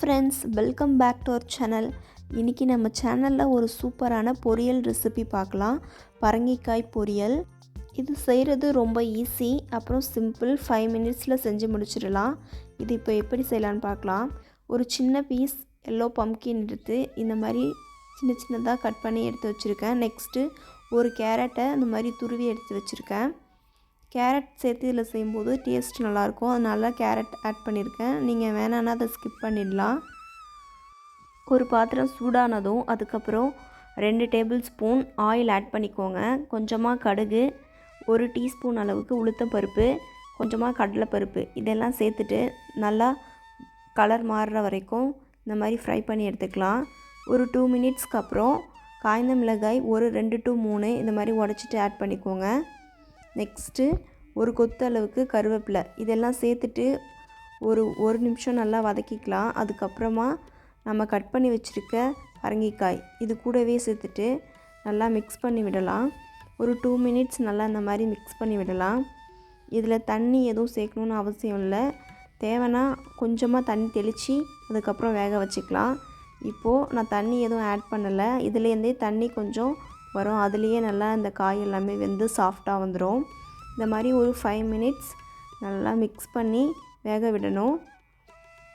Friends, welcome back to our channel. இன்றைக்கி நம்ம சேனலில் ஒரு சூப்பரான பொரியல் ரெசிபி பார்க்கலாம். பரங்கிக்காய் பொரியல். இது செய்கிறது ரொம்ப ஈஸி, அப்புறம் சிம்பிள். 5 மினிட்ஸில் செஞ்சு முடிச்சிடலாம். இது இப்போ எப்படி செய்யலான்னு பார்க்கலாம். ஒரு சின்ன பீஸ் எல்லோ பம்கின் எடுத்து இந்த மாதிரி சின்ன சின்னதாக கட் பண்ணி எடுத்து வச்சுருக்கேன். நெக்ஸ்ட்டு ஒரு கேரட்டை இந்த மாதிரி துருவி எடுத்து வச்சுருக்கேன். கேரட் சேர்த்து இதில் செய்யும்போது டேஸ்ட் நல்லாயிருக்கும், அதனால கேரட் ஆட் பண்ணியிருக்கேன். நீங்கள் வேணான்னா அதை ஸ்கிப் பண்ணிடலாம். ஒரு பாத்திரம் சூடானதும் அதுக்கப்புறம் 2 டேபிள் ஸ்பூன் ஆயில் ஆட் பண்ணிக்கோங்க. கொஞ்சமாக கடுகு, 1 டீஸ்பூன் அளவுக்கு உளுத்தம்பருப்பு, கொஞ்சமாக கடலைப்பருப்பு இதெல்லாம் சேர்த்துட்டு நல்லா கலர் மாறுற வரைக்கும் இந்த மாதிரி ஃப்ரை பண்ணி எடுத்துக்கலாம். ஒரு 2 மினிட்ஸ்க்கு அப்புறம் காய்ந்த மிளகாய் ஒரு 2 to 3 இந்த மாதிரி உடச்சிட்டு ஆட் பண்ணிக்கோங்க. நெக்ஸ்ட்டு ஒரு கொத்து அளவுக்கு கருவேப்பிலை இதெல்லாம் சேர்த்துட்டு ஒரு நிமிஷம் நல்லா வதக்கிக்கலாம். அதுக்கப்புறமா நம்ம கட் பண்ணி வச்சுருக்க பரங்கிக்காய் இது கூடவே சேர்த்துட்டு நல்லா மிக்ஸ் பண்ணி விடலாம். ஒரு 2 மினிட்ஸ் நல்லா இந்த மாதிரி மிக்ஸ் பண்ணி விடலாம். இதில் தண்ணி எதுவும் சேர்க்கணுன்னு அவசியம் இல்லை. தேவைன்னா கொஞ்சமாக தண்ணி தெளித்து அதுக்கப்புறம் வேக வச்சுக்கலாம். இப்போது நான் தண்ணி எதுவும் ஆட் பண்ணலை. இதுலேருந்தே தண்ணி கொஞ்சம் வரும். அதுலேயே நல்லா இந்த காய் எல்லாமே வெந்து சாஃப்டாக வந்துடும். இந்த மாதிரி ஒரு 5 மினிட்ஸ் நல்லா மிக்ஸ் பண்ணி வேக விடணும்.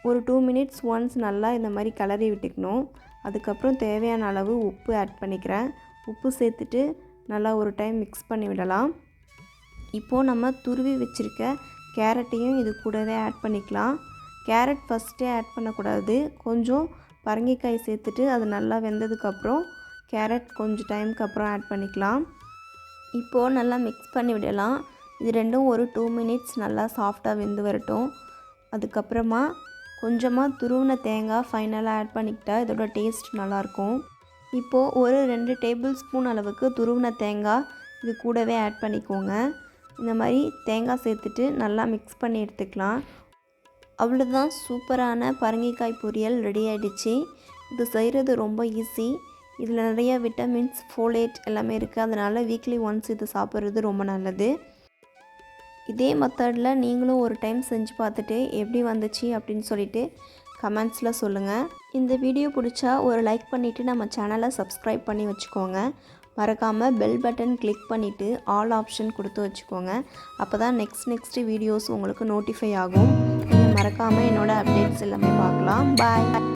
ஒரு 2 மினிட்ஸ் ஒன்ஸ் நல்லா இந்த மாதிரி கிளறி விட்டுக்கணும். அதுக்கப்புறம் தேவையான அளவு உப்பு ஆட் பண்ணிக்கிறேன். உப்பு சேர்த்துட்டு நல்லா ஒரு டைம் மிக்ஸ் பண்ணி விடலாம். இப்போது நம்ம துருவி வச்சுருக்க கேரட்டையும் இது கூடவே ஆட் பண்ணிக்கலாம். கேரட் ஃபஸ்ட்டே ஆட் பண்ணக்கூடாது. கொஞ்சம் பரங்கிக்காய் சேர்த்துட்டு அது நல்லா வெந்ததுக்கப்புறம் கேரட் கொஞ்சம் டைமுக்கு அப்புறம் ஆட் பண்ணிக்கலாம். இப்போது நல்லா மிக்ஸ் பண்ணி விடலாம். இது ரெண்டும் ஒரு 2 மினிட்ஸ் நல்லா சாஃப்டாக வெந்து வரட்டும். அதுக்கப்புறமா கொஞ்சமாக துருவின தேங்காய் ஃபைனலாக ஆட் பண்ணிக்கிட்டால் இதோட டேஸ்ட் நல்லாயிருக்கும். இப்போது ஒரு 2 டேபிள் ஸ்பூன் அளவுக்கு துருவின தேங்காய் இது கூடவே ஆட் பண்ணிக்கோங்க. இந்த மாதிரி தேங்காய் சேர்த்துட்டு நல்லா மிக்ஸ் பண்ணி எடுத்துக்கலாம். அவ்வளோதான், சூப்பரான பரங்கிக்காய் பொரியல் ரெடி ஆகிடுச்சு. இது செய்கிறது ரொம்ப ஈஸி. இதில் நிறைய விட்டமின்ஸ், ஃபோலேட் எல்லாமே இருக்குது. அதனால் வீக்லி ஒன்ஸ் இது சாப்பிட்றது ரொம்ப நல்லது. இதே மெத்தடில் நீங்களும் ஒரு டைம் செஞ்சு பார்த்துட்டு எப்படி வந்துச்சு அப்படின்னு சொல்லிட்டு கமெண்ட்ஸில் சொல்லுங்கள். இந்த வீடியோ பிடிச்சா ஒரு லைக் பண்ணிவிட்டு நம்ம சேனலை சப்ஸ்கிரைப் பண்ணி வச்சுக்கோங்க. மறக்காமல் பெல் பட்டன் கிளிக் பண்ணிவிட்டு ஆல் ஆப்ஷன் கொடுத்து வச்சுக்கோங்க. அப்போ தான் நெக்ஸ்ட் வீடியோஸ் உங்களுக்கு நோட்டிஃபை ஆகும். நீங்கள் மறக்காமல் என்னோடய அப்டேட்ஸ் எல்லாமே பார்க்கலாம். பாய்.